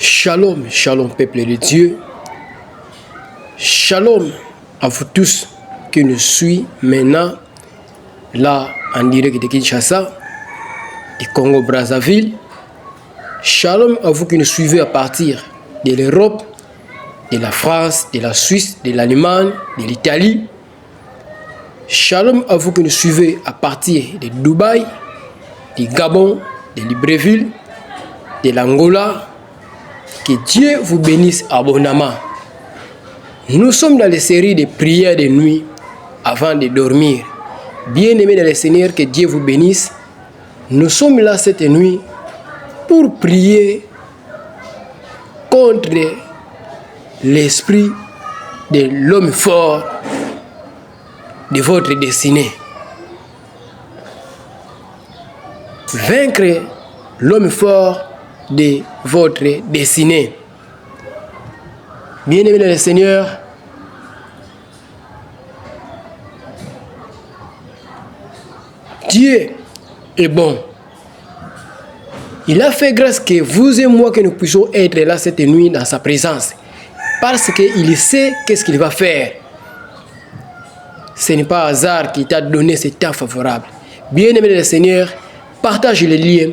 Shalom, shalom peuple de Dieu. Shalom à vous tous qui nous suivent maintenant là en direct de Kinshasa, du Congo-Brazzaville. Shalom à vous qui nous suivez à partir de l'Europe, de la France, de la Suisse, de l'Allemagne, de l'Italie. Shalom à vous qui nous suivez à partir de Dubaï, du Gabon, de Libreville, de l'Angola. Que Dieu vous bénisse abondamment. Nous sommes dans les séries de prières de nuit avant de dormir. Bien-aimés dans le Seigneur, que Dieu vous bénisse. Nous sommes là cette nuit pour prier contre l'esprit de l'homme fort de votre destinée. Vaincre l'homme fort de votre destinée. Bien-aimés dans le Seigneur, Dieu est bon. Il a fait grâce que vous et moi que nous puissions être là cette nuit dans sa présence. Parce qu'il sait qu'est-ce qu'il va faire. Ce n'est pas hasard qu'il t'a donné ce temps favorable. Bien-aimés dans le Seigneur, partage les liens.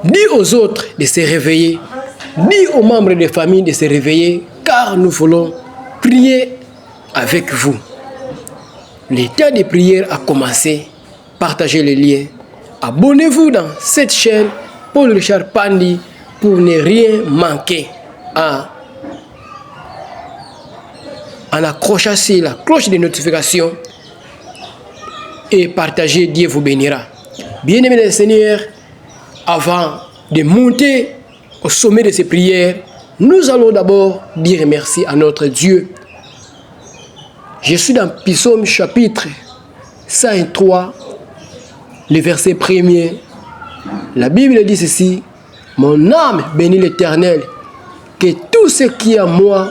Dis aux autres de se réveiller. Dis aux membres de famille de se réveiller, car nous voulons prier avec vous. Le temps de prière a commencé. Partagez les liens. Abonnez-vous dans cette chaîne Paul Richard Pandi pour ne rien manquer. En accrochant sur la cloche de notification et partagez, Dieu vous bénira. Bien-aimés le Seigneur, avant de monter au sommet de ces prières, nous allons d'abord dire merci à notre Dieu. Je suis dans Psaume chapitre 103, le verset 1er. La Bible dit ceci: mon âme bénit l'Éternel, que tout ce qui est à moi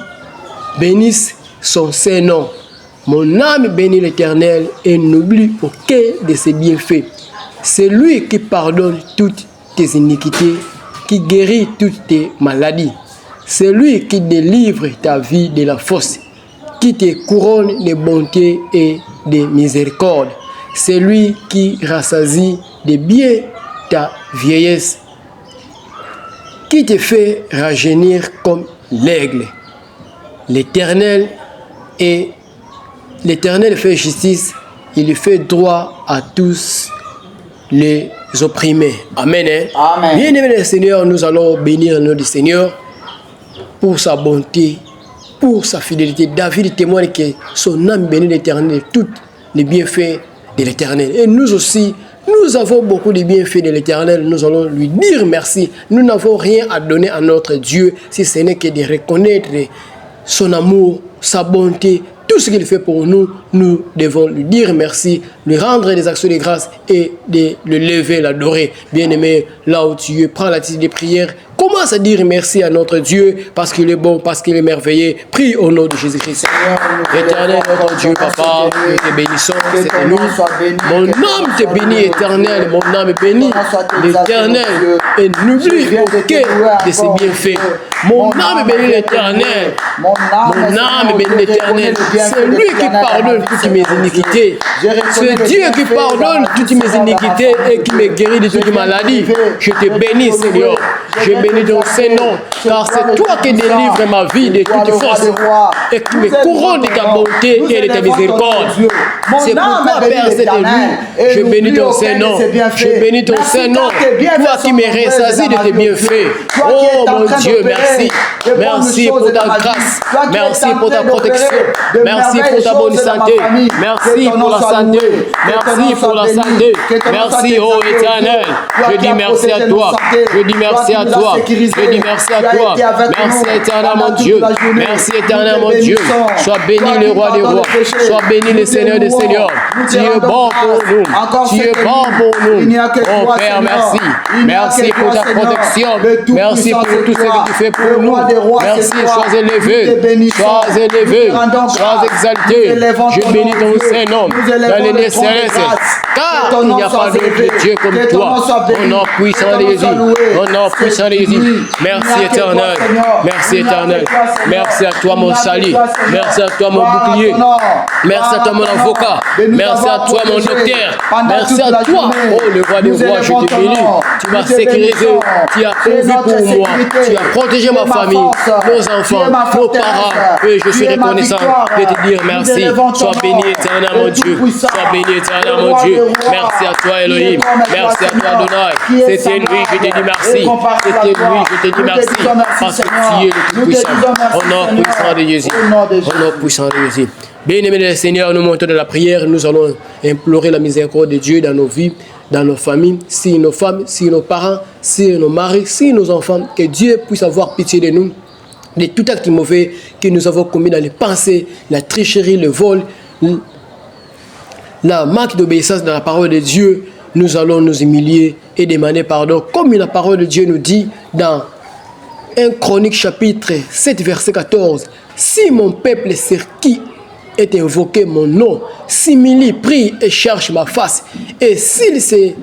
bénisse son Saint-Nom. Mon âme bénit l'Éternel et n'oublie aucun de ses bienfaits. C'est lui qui pardonne toutes tes iniquités, qui guérit toutes tes maladies. C'est lui qui délivre ta vie de la fosse, qui te couronne de bonté et de miséricorde. C'est lui qui rassasie de bien ta vieillesse, qui te fait rajeunir comme l'aigle. L'Éternel fait justice, il fait droit à tous les opprimés. Amen. Amen. Bien-aimés le Seigneur, nous allons bénir le nom du Seigneur pour sa bonté, pour sa fidélité. David témoigne que son âme bénit l'Éternel et tous les bienfaits de l'Éternel. Et nous aussi, nous avons beaucoup de bienfaits de l'Éternel. Nous allons lui dire merci. Nous n'avons rien à donner à notre Dieu si ce n'est que de reconnaître son amour, sa bonté, tout ce qu'il fait pour nous. Nous devons lui dire merci, lui rendre des actions de grâce et de le lever, l'adorer. Bien-aimé, là où tu es, prends l'attitude de prière. Commence à dire merci à notre Dieu parce qu'il est bon, parce qu'il est merveilleux. Prie au nom de Jésus-Christ. Éternel, notre Dieu, Papa, nous te bénissons cette nuit. Mon âme te bénit, Éternel. Mon âme bénit l'Éternel et n'oublie aucun de ses bienfaits. Mon âme bénit l'Éternel. Mon âme bénit l'Éternel. C'est lui qui pardonne toutes mes iniquités. C'est Dieu qui pardonne toutes mes iniquités et qui me guérit de toutes maladies. Je te bénis, Seigneur. Je bénis ton Saint-Nom, car c'est toi qui délivres ma vie de toute force et qui me couronne de ta bonté et de ta miséricorde. C'est pourquoi, Père, cette nuit, je bénis ton Saint-Nom. Je bénis ton Saint-Nom, toi qui me rassasies de tes bienfaits. Oh mon Dieu, merci. Merci pour ta grâce. Merci pour ta protection. Merci pour ta bonne santé. Merci pour la santé. Merci pour la santé. Merci, oh Éternel. Je dis merci à toi. Je dis merci à toi. Je dis merci à toi. Merci éternel mon Dieu. Merci éternel mon Dieu. Sois béni le roi des rois. Sois béni le Seigneur des seigneurs. Tu es bon pour nous. Tu es bon pour nous. Oh Père, merci. Merci pour ta protection. Merci pour tout ce que tu fais pour nous. Merci. Sois élevé. Sois élevé. Sois exalté. Je bénis ton Saint-Nom dans les lieux célestes. Car il n'y a pas d'autre Dieu comme toi. Au nom puissant de Jésus. Au nom puissant de Jésus. Merci éternel. Merci éternel. Merci à toi mon salut. Merci à toi mon bouclier. Merci à toi mon avocat. Merci à toi mon docteur. Merci à toi. Oh le roi des rois, je te bénis. Tu m'as sécurisé. Tu as pourvu pour moi. Tu as protégé ma famille, nos enfants, nos parents. Et je suis reconnaissant de te dire merci. Sois béni éternel mon Dieu. Sois béni éternel mon Dieu. Merci à toi Elohim. Merci à toi Adonai. C'était lui, je te dis merci. C'était lui, je te dis merci. Parce que tu es le tout-puissant. Au nom puissant de Jésus. Au nom puissant de Jésus. Bien-aimés le Seigneur, nous montons de la prière. Nous allons implorer la miséricorde de Dieu dans nos vies, dans nos familles, si nos femmes, si nos parents, si nos maris, si nos enfants. Que Dieu puisse avoir pitié de nous, de tout acte mauvais que nous avons commis dans les pensées, la tricherie, le vol, la manque d'obéissance dans la parole de Dieu. Nous allons nous humilier et demander pardon, comme la parole de Dieu nous dit dans 1 Chronique chapitre 7 verset 14. Si mon peuple sur qui est invoqué mon nom, s'humilie, prie et cherche ma face, et s'il se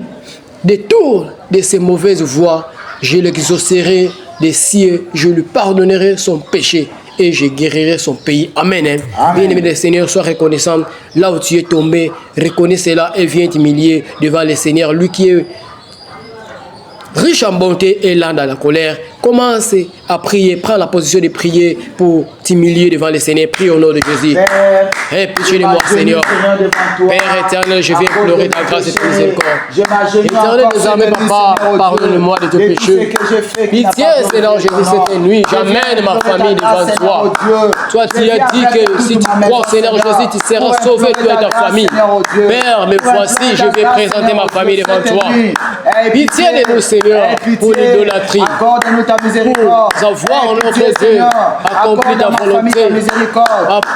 détourne de ses mauvaises voies, je l'exaucerai des cieux, je lui pardonnerai son péché et je guérirai son pays. Amen. Bien-aimé le Seigneur, sois reconnaissant là où tu es tombé, reconnais cela et viens t'humilier devant le Seigneur, lui qui est riche en bonté et lent dans la colère. Commence à prier, prends la position de prier pour t'humilier devant le Seigneur. Prie au nom de Jésus. Aie pitié de moi, Seigneur. Père éternel, je viens pleurer ta grâce et ta miséricorde. Éternel des armées, papa, pardonne-moi de tes péchés. Pitié, Seigneur Jésus, cette nuit, j'amène ma famille devant toi. Toi, tu as dit que si tu crois, Seigneur Jésus, tu seras sauvé, toi et ta famille. Père, mais voici, je vais présenter ma famille devant toi. Pitié de nous, Seigneur, pour l'idolâtrie. Pour avoir notre Dieu accompli ta volonté.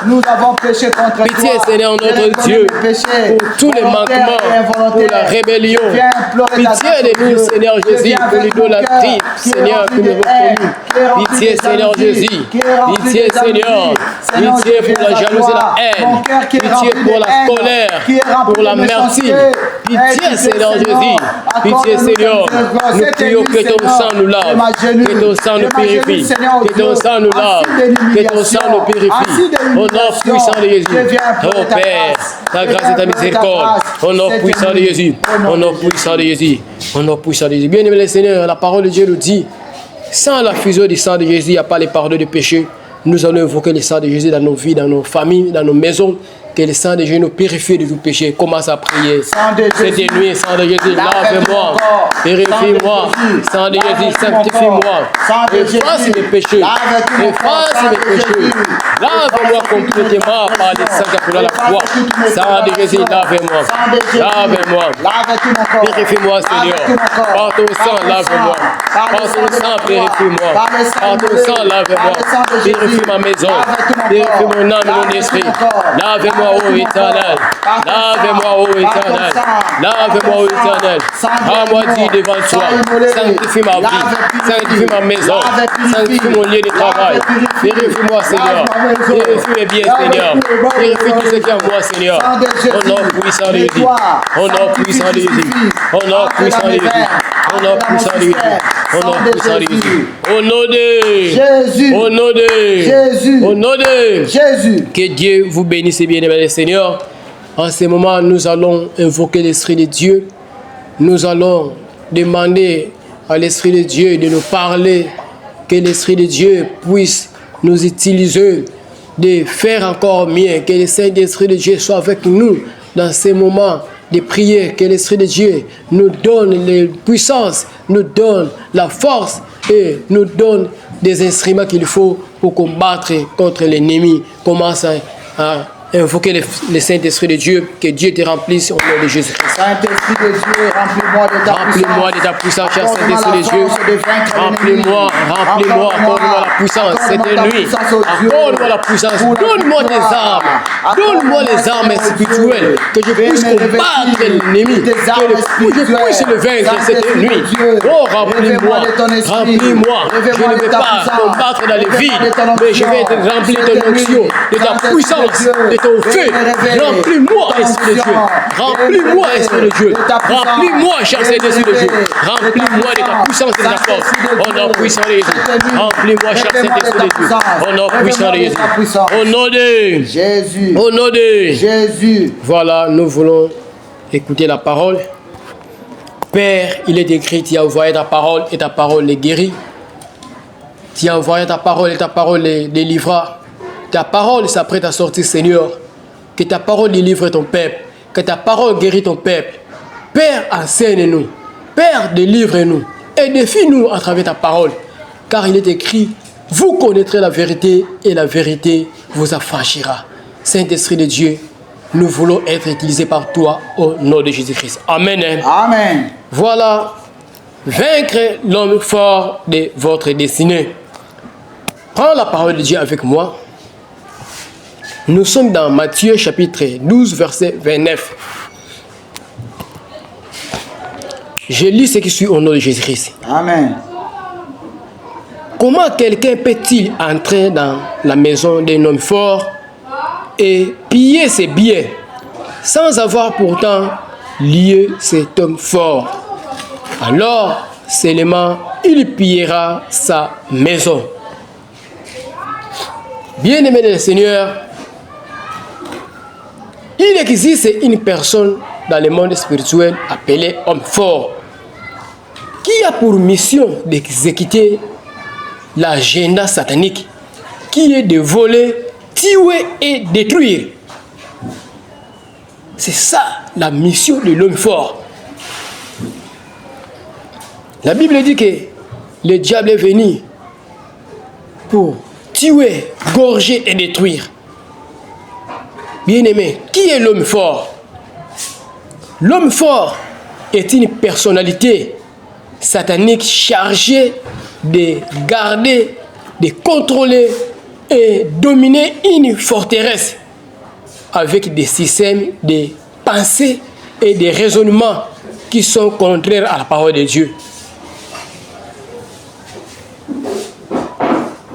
Nous avons péché contre toi. Pitié, Seigneur, notre Dieu, pour tous les manquements, pour la rébellion. Pitié de nous, Seigneur Jésus, pour l'idolâtrie, Seigneur, que nous avons connue. Pitié, Seigneur Jésus. Pitié, Seigneur. Pitié pour la jalousie et la haine. Pitié pour la colère, pour la merci. Pitié, Seigneur Jésus. Pitié, Seigneur. Nous prions que ton sang nous lave. Que ton sang nous purifie. Que ton sang nous lave. Que ton sang nous purifie. Au nom puissant de Jésus. Oh Père, ta grâce et ta miséricorde. Au nom puissant de Jésus. Au nom puissant de Jésus. Au nom puissant de Jésus. Bien-aimé le Seigneur, la parole de Dieu nous dit, sans la fusion du sang de Jésus, il n'y a pas les pardons de péché. Nous allons invoquer le sang de Jésus dans nos vies, dans nos familles, dans nos maisons. Que le sang de Jésus nous purifie de tout péché. Commence à prier. Cette nuit, sang de Jésus, lave-moi, purifie-moi. Sang de Jésus, sanctifie-moi. Efface mes péchés. Efface mes péchés. Lave-moi complètement par le sang qui a la foi. Sang de Jésus, lave-moi. Lave-moi. Purifie-moi, Seigneur. Par ton sang, lave-moi. Par ton sang, purifie-moi. Par ton sang, lave-moi. Purifie ma maison. Purifie mon âme et mon esprit. Lave-moi. Ô éternel, lave-moi, ô éternel, lave-moi, ô éternel, rends-moi dit devant toi, sanctifie ma vie, sanctifie ma maison, sanctifie mon lieu de travail, purifie-moi, Seigneur, purifie mes biens, Seigneur, purifie tout ce qui est en moi, Seigneur, au nom puissant de Jésus, au nom puissant de Jésus, au nom puissant de Jésus, au nom puissant de Jésus, au nom puissant de Jésus, au nom de Jésus, au nom de Jésus, au nom de Jésus. Que Dieu vous bénisse et bien-aimés les Seigneurs. En ce moment, nous allons invoquer l'Esprit de Dieu. Nous allons demander à l'Esprit de Dieu de nous parler, que l'Esprit de Dieu puisse nous utiliser, de faire encore mieux, que le Saint-Esprit de Dieu soit avec nous dans ces moments de prière, que l'Esprit de Dieu nous donne les puissances, nous donne la force et nous donne des instruments qu'il faut pour combattre contre l'ennemi. Commence à Invoquez le Saint-Esprit de Dieu, que Dieu te remplisse au nom de Jésus-Christ. Saint-Esprit de Dieu, remplis-moi de ta puissance. Remplis-moi de ta puissance, cher Saint-Esprit de Dieu. Remplis-moi, accorde-moi la puissance cette nuit. Accorde-moi la puissance, donne-moi des armes. Donne-moi les armes spirituelles, que je puisse combattre l'ennemi, que je puisse le vaincre cette nuit. Oh, remplis-moi, remplis-moi. Je ne vais pas combattre dans le vide, mais je vais être rempli de ton onction, de ta puissance, de ton feu. Remplis-moi, Esprit de Dieu. Remplis-moi, Esprit de Dieu. Remplis-moi, cher Saint-Esprit de Dieu. Remplis-moi de ta puissance et de ta force. Au nom puissant de Jésus. Remplis-moi, cher Saint-Esprit de Dieu. Au nom puissant de Jésus. Au nom de Jésus. Au nom de Jésus. Voilà, nous voulons écouter la parole. Père, il est écrit, tu as envoyé ta parole et ta parole les guérit. Tu as envoyé ta parole et ta parole les délivrera. Ta parole s'apprête à sortir, Seigneur. Que ta parole délivre ton peuple. Que ta parole guérit ton peuple. Père, enseigne-nous. Père, délivre-nous. Et défie-nous à travers ta parole. Car il est écrit, vous connaîtrez la vérité et la vérité vous affranchira. Saint-Esprit de Dieu, nous voulons être utilisés par toi au nom de Jésus-Christ. Amen. Amen. Voilà, vaincre l'homme fort de votre destinée. Prends la parole de Dieu avec moi. Nous sommes dans Matthieu chapitre 12, verset 29. Je lis ce qui suit au nom de Jésus-Christ. Amen. Comment quelqu'un peut-il entrer dans la maison d'un homme fort et piller ses biens sans avoir pourtant lié cet homme fort? Alors seulement il pillera sa maison. Bien-aimé du Seigneur, il existe une personne dans le monde spirituel appelée homme fort qui a pour mission d'exécuter l'agenda satanique qui est de voler, tuer et détruire. C'est ça la mission de l'homme fort. La Bible dit que le diable est venu pour tuer, gorger et détruire. Bien-aimé, qui est l'homme fort? L'homme fort est une personnalité satanique chargée de garder, de contrôler et dominer une forteresse avec des systèmes de pensée et des raisonnements qui sont contraires à la parole de Dieu.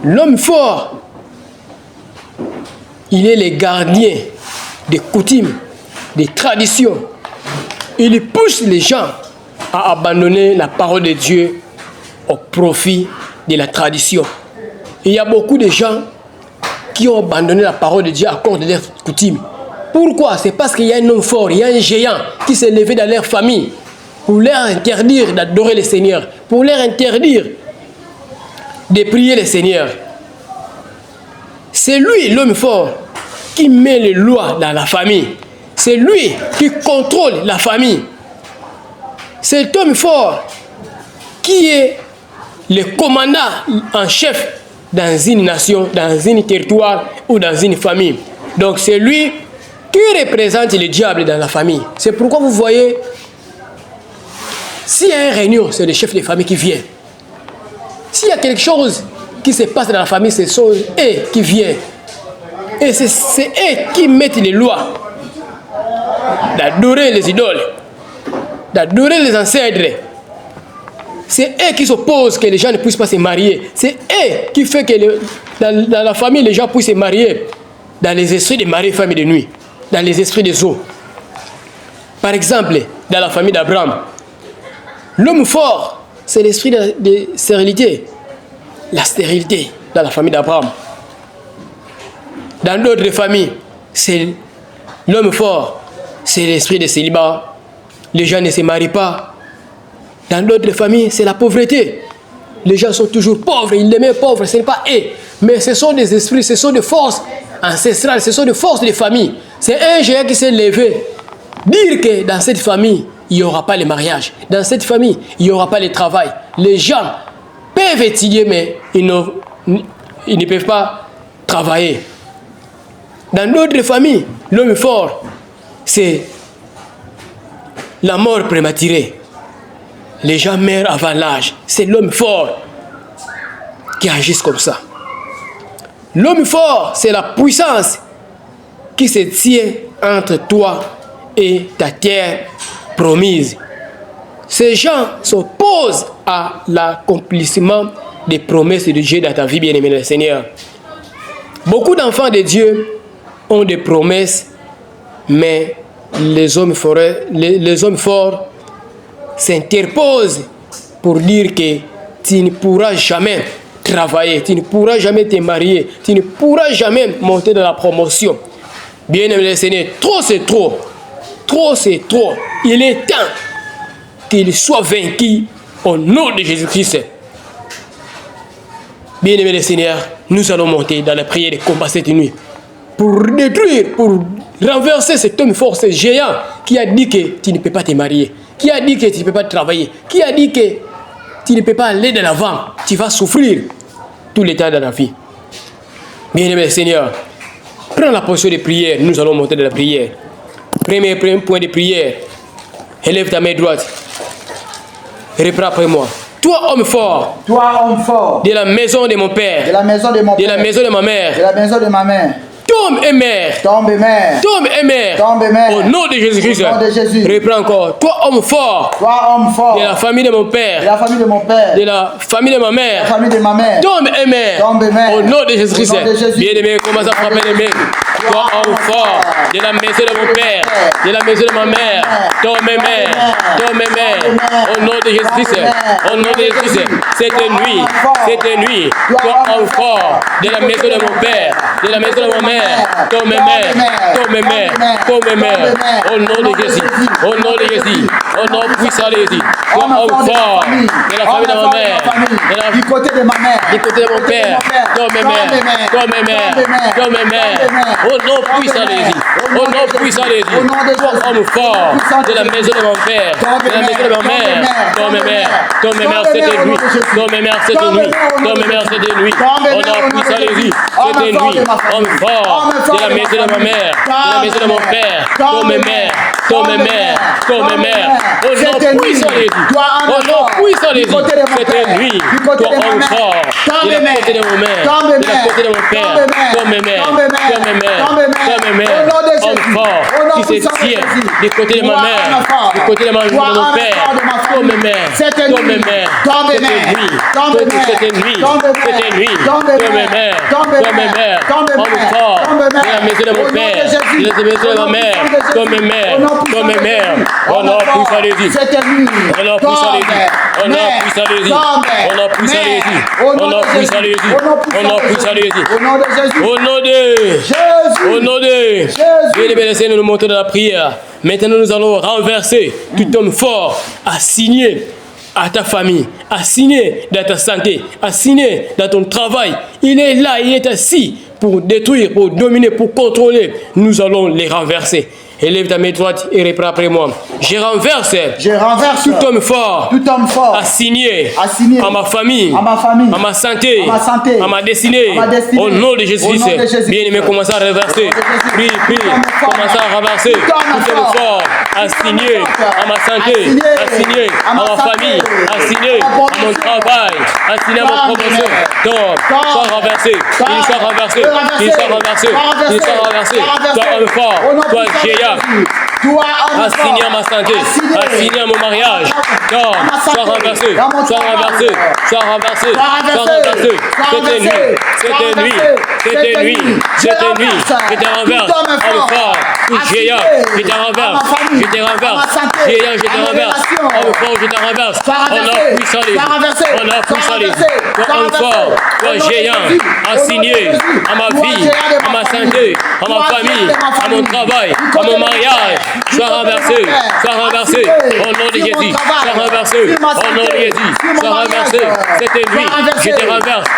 L'homme fort, il est le gardien des coutumes, des traditions. Il pousse les gens à abandonner la parole de Dieu au profit de la tradition. Il y a beaucoup de gens qui ont abandonné la parole de Dieu à cause de leurs coutumes. Pourquoi? C'est parce qu'il y a un homme fort, il y a un géant qui s'est levé dans leur famille pour leur interdire d'adorer le Seigneur, pour leur interdire de prier le Seigneur. C'est lui, l'homme fort, qui met les lois dans la famille. C'est lui qui contrôle la famille. Cet homme fort qui est le commandant en chef dans une nation, dans un territoire ou dans une famille. Donc c'est lui qui représente le diable dans la famille. C'est pourquoi vous voyez, s'il y a une réunion, c'est le chef de famille qui vient. S'il y a quelque chose qui se passe dans la famille, ce sont eux qui viennent. Et c'est eux qui mettent les lois d'adorer les idoles, d'adorer les ancêtres. C'est eux qui s'opposent que les gens ne puissent pas se marier. C'est eux qui font que dans la famille, les gens puissent se marier dans les esprits de mari, femme et de nuit, dans les esprits des eaux. Par exemple, dans la famille d'Abraham, l'homme fort, c'est l'esprit de stérilité. La stérilité dans la famille d'Abraham. Dans d'autres familles, c'est l'homme fort, c'est l'esprit de célibat. Les gens ne se marient pas. Dans d'autres familles, c'est la pauvreté. Les gens sont toujours pauvres, ils les mettent pauvres, ce n'est pas eux. Mais ce sont des esprits, ce sont des forces ancestrales, ce sont des forces de famille. C'est un géant qui s'est levé. Dire que dans cette famille, il n'y aura pas le mariage. Dans cette famille, il n'y aura pas le travail. Les gens peuvent étudier, mais ils ne peuvent pas travailler. Dans d'autres familles, l'homme fort, c'est la mort prématurée. Les gens meurent avant l'âge. C'est l'homme fort qui agit comme ça. L'homme fort, c'est la puissance qui se tient entre toi et ta terre promise. Ces gens s'opposent à l'accomplissement des promesses de Dieu dans ta vie, bien-aimé le Seigneur. Beaucoup d'enfants de Dieu ont des promesses, mais les hommes forts s'interposent pour dire que tu ne pourras jamais travailler, tu ne pourras jamais te marier, tu ne pourras jamais monter dans la promotion. Bien-aimé le Seigneur, trop c'est trop. Trop c'est trop. Il est temps qu'il soit vaincu au nom de Jésus-Christ. Bien-aimé le Seigneur, nous allons monter dans la prière de combat cette nuit pour détruire, pour renverser cet homme fort, ce géant qui a dit que tu ne peux pas te marier, qui a dit que tu ne peux pas travailler, qui a dit que tu ne peux pas aller de l'avant, tu vas souffrir tout le temps dans la vie. Bien-aimé le Seigneur, prends la position de prière, nous allons monter dans la prière. Premier point de prière, élève ta main droite, reprends après moi. Toi, homme fort, de la maison de mon père, de la maison de ma mère, tombe et mère, tombe et mère, au nom de Jésus-Christ. Reprends encore. Toi, homme fort, de la famille de mon père, de la famille de ma mère, tombe et mère, au nom de Jésus-Christ. Bien-aimé, commence à frapper les mains. Toi, homme fort, de la maison de mon père, de la maison de ma mère, tombe et mère, au nom de Jésus-Christ. Au nom de Jésus-Christ. Cette nuit, toi, homme fort, de la maison de mon père, de la maison de ma mère, tombe et mère, au nom de Jésus, au nom de Jésus, au nom puissant de Jésus. Toi, homme fort, de la famille de ma mère, du côté de ma mère, du côté de mon père, tombe et mère, au nom puissant de Jésus, au nom puissant de Jésus. Toi, homme fort, de la maison de mon père, de la maison de ma mère, tombe et mère cette nuit, tombe et mère cette nuit, au nom puissant de Jésus, cette nuit, homme fort, de la maison de ma mère, de la maison de mon père, tombe et mère, au nom puissant de Jésus, au nom puissant de Jésus, cette nuit, toi, homme fort, de la côté de mon mère, de la côté de mon père, tombe et mère, homme fort, qui se tient du côté de ma mère, du côté de mon père, tombe et mère, cette nuit, homme fort, de la maison de mon père, de la maison de ma mère, tombe et mère, au nom puissant de Jésus, au nom puissant de Jésus, au nom puissant de Jésus, au nom puissant de Jésus, au nom puissant de Jésus, au nom puissant de Jésus, au nom de Jésus. Bien-aimé, nous nous montons dans la prière. Maintenant, nous allons renverser tout homme fort, assigné à ta famille, assigné dans ta santé, assigné dans ton travail. Il est là, il est assis pour détruire, pour dominer, pour contrôler. Nous allons les renverser. Élève ta main droite et reprends après moi. Je renverse tout homme fort, assigné à ma famille, à ma santé, à ma destinée, au nom de Jésus-Christ. Bien-aimé, commence à renverser. Prie, commence à renverser tout homme fort, assigné à ma santé, assigné à ma famille, assigné à mon travail, assigné à ma promotion. Donc, sois renversé, il soit renversé, il soit renversé, il soit renversé. Toi homme fort, toi géant, assigné à ma santé, assigné à mon mariage. Non, sois renversé, sois renversé, sois renversé, sois renversé. Cette nuit, je te renverse. Homme fort, géant, je te renverse, géant, je te renverse. Homme fort, je te renverse. Honneur puissant, toi homme fort, toi géant, assigné à ma vie, à ma santé, à ma famille, à mon travail, à mon mariage. Sois renversé, au nom de Jésus, sois renversé, au nom de Jésus, sois renversé. Cette nuit, je te renverse,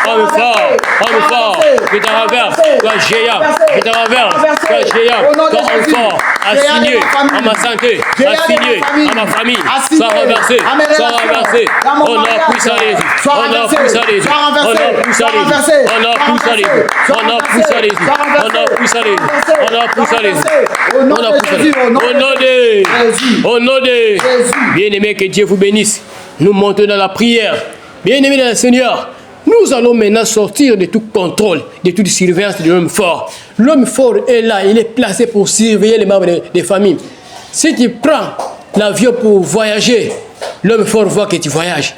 homme fort, je te renverse, toi géant, je te renverse, toi géant, toi homme fort, assigné à ma santé, assigné à ma famille, soit renversé, soit renversé. On a puissant les yeux, on a puissant les yeux, on a puissant les yeux, on a puissant les yeux, on a puissant les yeux, on a puissant les yeux, on a puissant les yeux, on a puissant les yeux. Au nom de bien-aimé, que Dieu vous bénisse. Nous montons dans la prière. Bien-aimé dans le Seigneur, nous allons maintenant sortir de tout contrôle, de toute surveillance de l'homme fort. L'homme fort est là, il est placé pour surveiller les membres des familles. Si tu prends l'avion pour voyager, l'homme fort voit que tu voyages.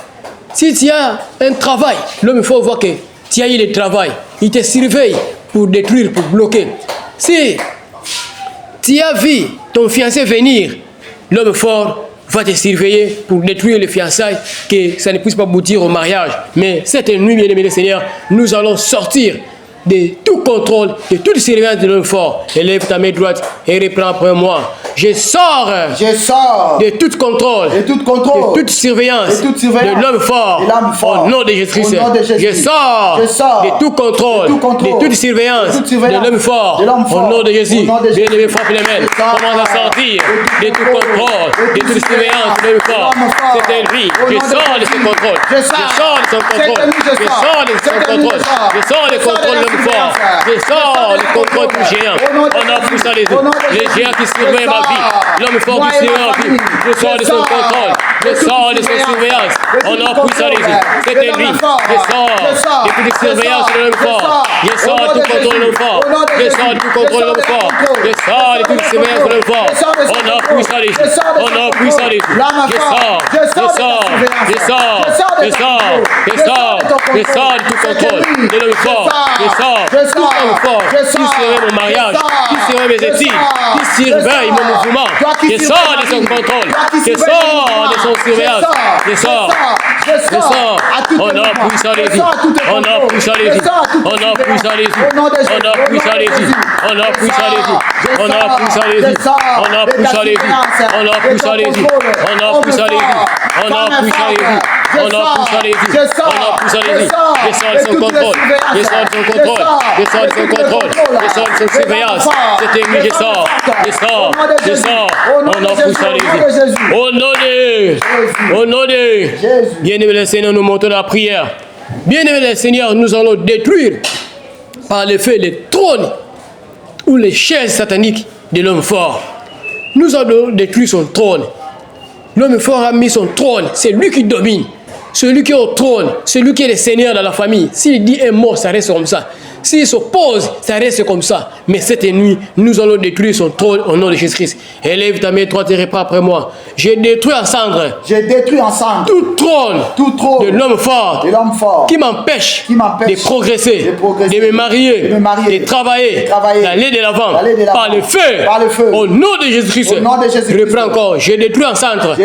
Si tu as un travail, l'homme fort voit que tu as eu le travail. Il te surveille pour détruire, pour bloquer. Si tu as vu ton fiancé venir, l'homme fort va te surveiller pour détruire les fiançailles, que ça ne puisse pas aboutir au mariage. Mais cette nuit, bien-aimé le Seigneur, nous allons sortir de tout contrôle, de toute surveillance de l'homme fort. Élève ta main droite et reprends après moi. Je sors de tout contrôle, de toute surveillance de l'homme fort, au nom de Jésus-Christ. Je sors de tout contrôle, de toute surveillance de l'homme fort, au nom de Jésus. Bien-aimé, frappe les mains. Commence à sortir de tout contrôle, de toute surveillance de l'homme fort. C'est lui. Je sors de ce contrôle. Je sors de son contrôle. Je sors de son contrôle. Je sors de contrôle de l'homme fort. Je sors du contrôle du géant. On a poussé les géants qui surveillent ma vie. L'homme fort qui surveille ma vie. Je sors de son contrôle. Je sors de son surveillance. On a poussé les yeux. C'était lui. Je sors de toute surveillance de l'homme fort. Je sors de tout contrôle de l'homme fort. Je sors de tout contrôle de l'homme fort. Je sors de toute surveillance de l'homme fort. On a poussé les yeux. On a poussé les yeux. Je sors. Je sors. Je sors. Je sors. Je sors. Je sors de tout contrôle de l'homme fort. Je sors. Tout l'homme fort. Qui surveille mon mariage. Qui surveille mes études. Qui surveille mon mouvement. Je sors de son contrôle. Je sors de son surveillance. Je sors. Je sors. On a poussé les yeux. On a poussé les yeux. On a poussé les yeux. On a poussé les yeux. On a poussé les yeux. On a poussé les yeux. On a poussé les yeux. On a poussé les yeux. On a poussé les yeux. On a poussé les yeux. On a poussé les yeux. On a poussé les yeux. Je sors de son contrôle. Je sors de son contrôle. Je sors de son contrôle. Je sors de son surveillance. C'était lui, je sors. Je sors. Je sors. On a poussé les yeux. Au nom de bien-aimé le Seigneur, nous montons la prière. Bien-aimé le Seigneur, nous allons détruire par le feu les trônes ou les chaises sataniques de l'homme fort. Nous allons détruire son trône. L'homme fort a mis son trône. C'est lui qui domine. Celui qui est au trône, celui qui est le Seigneur dans la famille. S'il dit un mot, ça reste comme ça. S'il s'oppose, ça reste comme ça. Mais cette nuit, nous allons détruire son trône au nom de Jésus-Christ. Élève ta main droite et reprends après moi. J'ai détruit en cendres. J'ai détruit en cendres tout trône de l'homme fort qui m'empêche de progresser, de me marier, de travailler, d'aller de l'avant par le feu. Au nom de Jésus-Christ. Reprends encore. J'ai détruit en cendres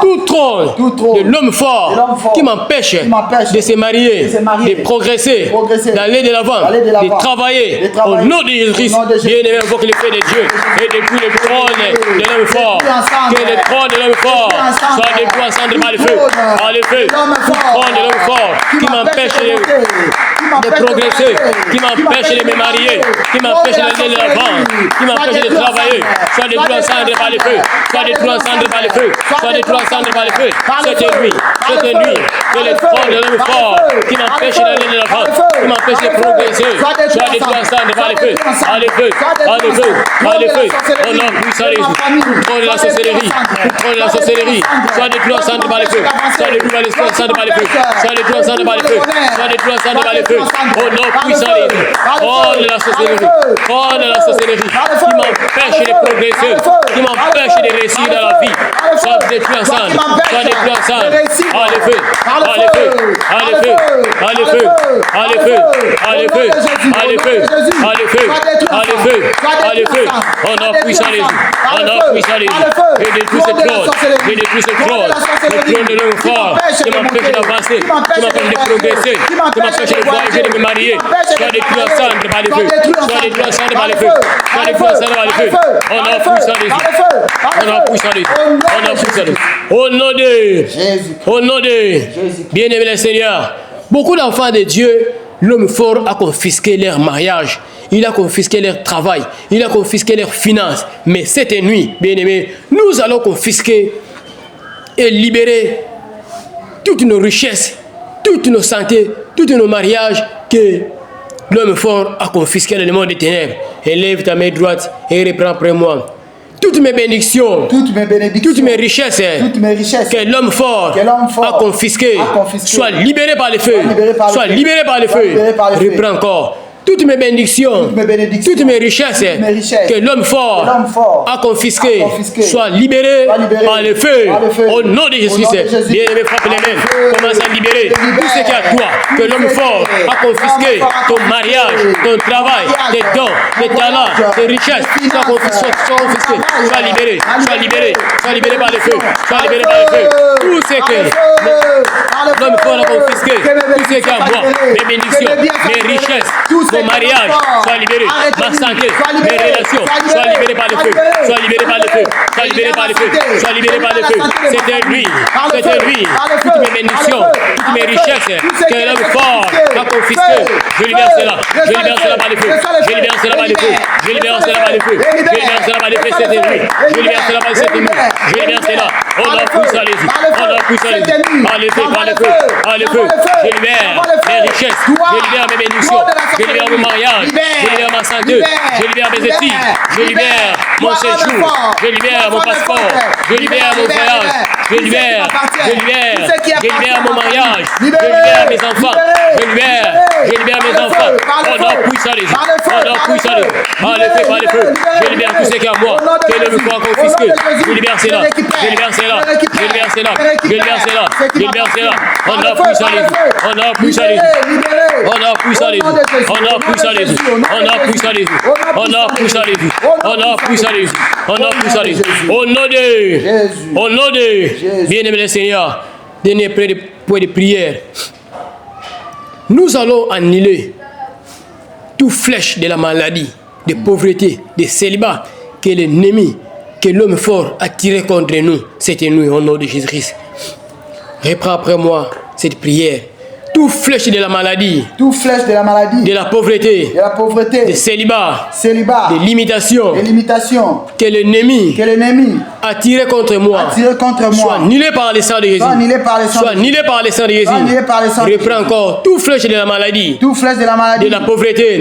tout trône de l'homme fort qui m'empêche de se marier, de progresser, d'aller de l'avant, de travailler. Au nom de Jésus-Christ, bien-aimé, invoque le feu de Dieu et depuis le trône de l'homme fort. Que le trône de l'homme fort soit détruit ensemble par le feu. Par le feu, tout trône de l'homme fort qui m'empêche de progresser, qui m'empêche de me marier, qui m'empêche d'aller de l'avant, qui m'empêche de travailler, soit détruit ensemble par le feu, soit détruit ensemble par le feu, soit détruit ensemble par le feu. Cette nuit, que le trône de l'homme fort qui m'empêche d'aller de l'avant, qui m'empêche de progresser, soit détruit ensemble par le feu, par le feu, par le feu, par le feu. On a poussé les yeux, tout trône de la sorcellerie, tout trône de la sorcellerie, soit détruit ensemble par le feu, soit détruit ensemble par le feu, soit détruit ensemble par le feu, soit détruit ensemble par le feu. Oh non, puissant les yeux, oh de la sorcellerie, oh de la sorcellerie, qui m'empêche de progresser, qui m'empêche de réussir dans la vie, soit détruit ensemble, soit détruit ensemble. Allez feu, allez feu, allez feu, allez feu, allez feu, allez feu, allez feu, allez feu, allez feu, allez feu. On a puissant les yeux, on a puissant les yeux. Et détruit ce trône, et détruit ce trône, le trône de l'homme fort, qui m'empêche d'avancer, qui m'empêche de progresser, qui m'empêche de voyager, de me marier. Soit détruit ensemble par le feu, soit détruit ensemble par le feu, soit détruit ensemble par le feu. On a puissant les yeux, on a puissant les yeux, on a puissant les yeux. Au nom de bien-aimé le Seigneur, beaucoup d'enfants de Dieu, l'homme fort a confisqué leur mariage. il a confisqué leur travail, il a confisqué leurs finances. Mais cette nuit, bien-aimés, nous allons confisquer et libérer toutes nos richesses, toutes nos santé, tous nos mariages que l'homme fort a confisqué dans le monde des ténèbres. Élève ta main droite et reprends après moi. Toutes mes bénédictions, toutes mes richesses, que l'homme fort a confisqué, soient libérées par le feu, soient libérées par le feu. Reprends encore. Toutes mes bénédictions, toutes mes richesses que l'homme fort a confisquées soient libérées par le feu. Au nom de Jésus-Christ, bien-aimé, frappe les mains. Commence à libérer tout ce qui est à toi, que l'homme fort a confisqué, ton mariage, ton travail, tes dons, tes talents, tes richesses, soient confisqués, soient libérés, soient libérés, soient libérés par le feu, soient libérés par le feu. Tout ce que l'homme fort a confisqué, tout ce qui est à moi, mes bénédictions, mes richesses, mon mariage, soit libéré, ma santé, mes relations, soit libéré par le feu, soit libéré par le feu, soit libéré par le feu, soit libéré par le feu. C'était lui, toutes mes bénédictions, toutes mes richesses, que l'homme fort a confisqué. Je libère cela, je libère cela par le feu, je libère cela par le feu, je libère cela par le feu, je libère cela par le feu, c'était lui, je libère cela par cette nuit, je libère cela, on a poussé à les yeux, on a poussé à les yeux, par le feu, par le feu, par le feu, je libère mes richesses, je libère mes bénédictions, je libère mon mariage, je libère ma santé, je libère mes études, je libère mon séjour, je libère mon passeport, je libère mon voyage, je libère mon mariage, je libère mes enfants, je libère mes enfants. On a puissant les yeux, on a puissant les yeux, par le feu, par le feu, je libère tout ce qui est à moi, que le feu a confisqué, je libère cela, je libère cela, je libère cela, je libère cela, je libère cela. On a puissant les yeux, on a puissant les yeux, on a puissant les yeux, on a puissant les yeux, on a puissant les yeux, on a puissant les yeux, on a puissant les yeux, on a puissant les yeux. Au nom de bien-aimé le Seigneur, dernier point de prière. Nous allons annuler toute flèche de la maladie, de pauvreté, de célibat que l'ennemi, que l'homme fort a tiré contre nous cette nuit au nom de Jésus-Christ. Reprends après moi cette prière. Toute flèche de la maladie, de la pauvreté, de célibat, de limitation, que l'ennemi a tiré contre moi, soit annulé par le sang de Jésus, soit annulé par le sang de Jésus. Reprends encore toute flèche de la maladie, de la pauvreté,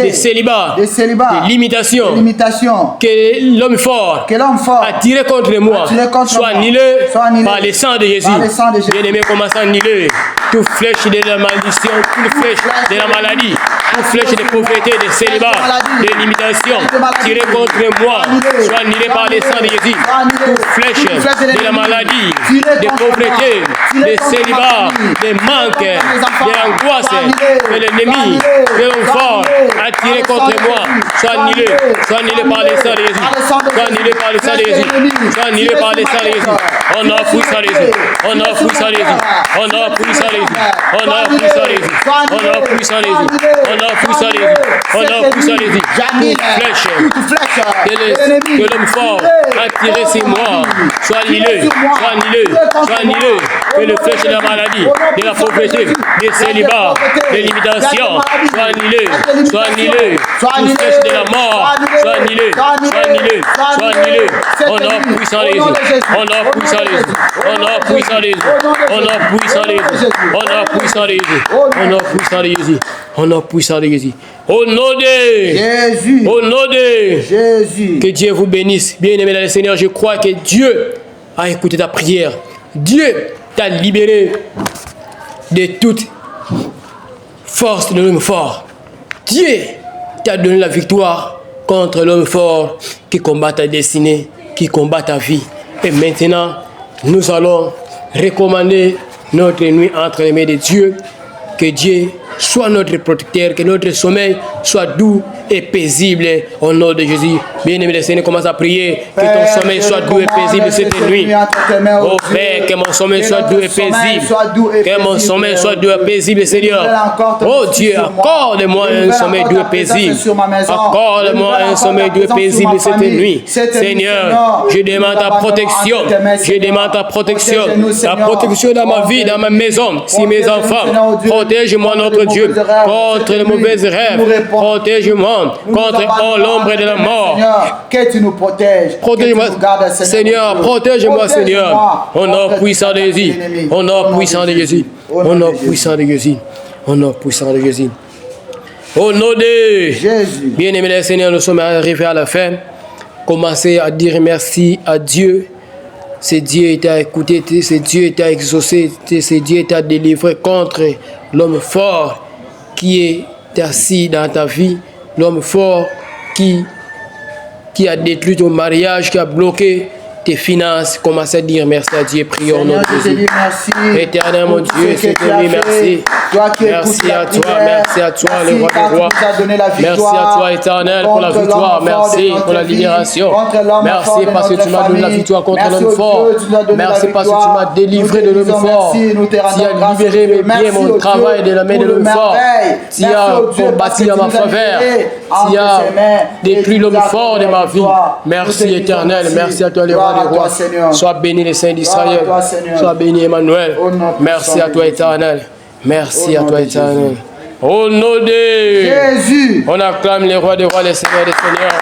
de célibat, de limitation, que l'homme fort a tiré contre moi, soit annulé par le sang de Jésus. Bien-aimé, commence à annuler toute flèche de la malédiction, toute flèche de la maladie, toute flèche de pauvreté, de célibat, de limitation, tirée contre moi, soit annulée par le sang de Jésus. Toute flèche de la maladie, de pauvreté, de célibat, de manque, de l'angoisse, que l'ennemi, que l'homme fort a tiré contre moi, soit annulé par le sang de Jésus, soit annulé par le sang de Jésus, soit annulé par le sang de Jésus. On a poussé à les yeux, on a poussé à les yeux, on a poussé à les yeux, on a poussé à les yeux, on a poussé à les yeux, on a poussé à les yeux, on a poussé à les yeux. Toute flèche que l'homme fort a tiré sur moi, soit annulé, soit annulé, soit annulé. Que le flèche de la maladie, de la pauvreté, des célibats, des limitations, soit annulé, soit annulé. Toute flèche de la mort, soit annulé, soit annulé, soit annulé. On a puissant les yeux, on a puissant les yeux, on a puissant les yeux, on a puissant les yeux, on a puissant les yeux, on a puissant les yeux, on a puissant les yeux. Au nom de Jésus, au nom de Jésus, que Dieu vous bénisse. Bien-aimé dans le Seigneur, je crois que Dieu a écouté ta prière. Dieu t'a libéré de toute force de l'homme fort. Dieu t'a donné la victoire contre l'homme fort qui combat ta destinée, qui combat ta vie. Et maintenant, nous allons recommander notre nuit entre les mains de Dieu. Que Dieu soit notre protecteur, que notre sommeil soit doux et paisible au nom de Jésus. Bien-aimé le Seigneur, commence à prier. Que ton sommeil soit doux et paisible cette nuit. Oh Père, que mon sommeil soit doux et paisible. Que mon sommeil soit doux et paisible, Seigneur. Oh Dieu, accorde-moi un sommeil doux et paisible. Accorde-moi un sommeil doux et paisible cette nuit. Seigneur, je demande ta protection. Je demande ta protection. Ta protection dans ma vie, dans ma maison, si mes enfants. Protège-moi, notre Dieu, contre les mauvaises rêves. Protège-moi contre l'ombre de la mort. Que tu nous protèges. Protège-moi, Seigneur. Protège-moi, Seigneur. Au nom puissant de Jésus. Au nom puissant de Jésus. Au nom puissant de Jésus. Au nom puissant de Jésus. Au nom de Jésus. Bien-aimé Seigneur, nous sommes arrivés à la fin. Commencez à dire merci à Dieu. C'est Dieu t'a écouté, c'est Dieu t'a exaucé, c'est Dieu t'a délivré contre l'homme fort qui est assis dans ta vie, l'homme fort qui a détruit ton mariage, qui a bloqué tes finances. Commencez à dire merci à Dieu. Prions au nom de Jésus. Éternel mon Dieu, Seigneur, merci. Merci à toi, le roi des rois. Merci à toi, Éternel, pour la victoire. Merci pour la libération. Merci parce que tu m'as donné la victoire contre l'homme fort. Merci parce que tu m'as délivré de l'homme fort. Tu as libéré mes biens, mon travail de la main de l'homme fort. Tu as combattu à ma faveur. Tu as détruit l'homme fort de ma vie. Merci, Éternel. Merci à toi, le roi des rois. Sois béni, les saints d'Israël. Sois béni, Emmanuel. Merci à toi, Éternel. Merci à toi, Éternel. Au nom de Jésus, on acclame les rois des rois, les seigneurs des seigneurs.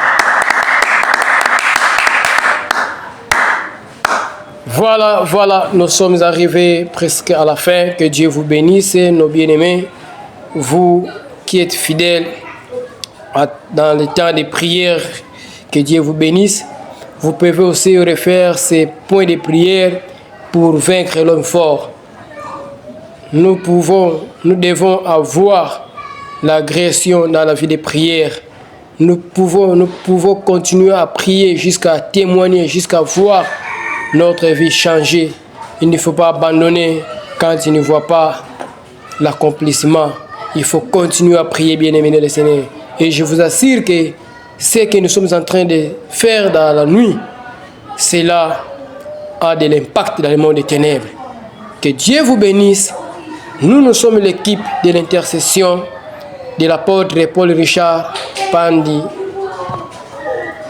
Voilà, nous sommes arrivés presque à la fin. Que Dieu vous bénisse, nos bien-aimés. Vous qui êtes fidèles dans le temps de prière, que Dieu vous bénisse. Vous pouvez aussi refaire ces points de prière pour vaincre l'homme fort. Nous devons avoir l'agression dans la vie de prière. Nous pouvons continuer à prier jusqu'à témoigner, jusqu'à voir notre vie changer. Il ne faut pas abandonner quand il ne voit pas l'accomplissement. Il faut continuer à prier, bien-aimés le Seigneur. Et je vous assure que ce que nous sommes en train de faire dans la nuit, cela a de l'impact dans le monde des ténèbres. Que Dieu vous bénisse. Nous sommes l'équipe de l'intercession de l'apôtre Paul Richard Pandi.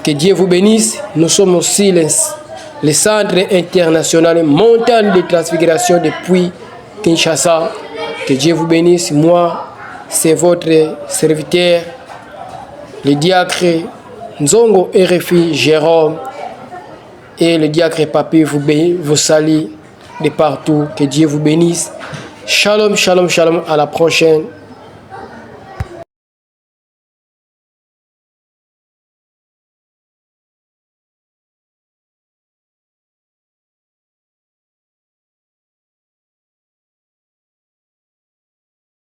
Que Dieu vous bénisse. Nous sommes aussi le centre international montagne de transfiguration depuis Kinshasa. Que Dieu vous bénisse. Moi, c'est votre serviteur, le diacre Nzongo RFI Jérôme, et le diacre Papi vous salue de partout. Que Dieu vous bénisse. Shalom, shalom, shalom. À la prochaine.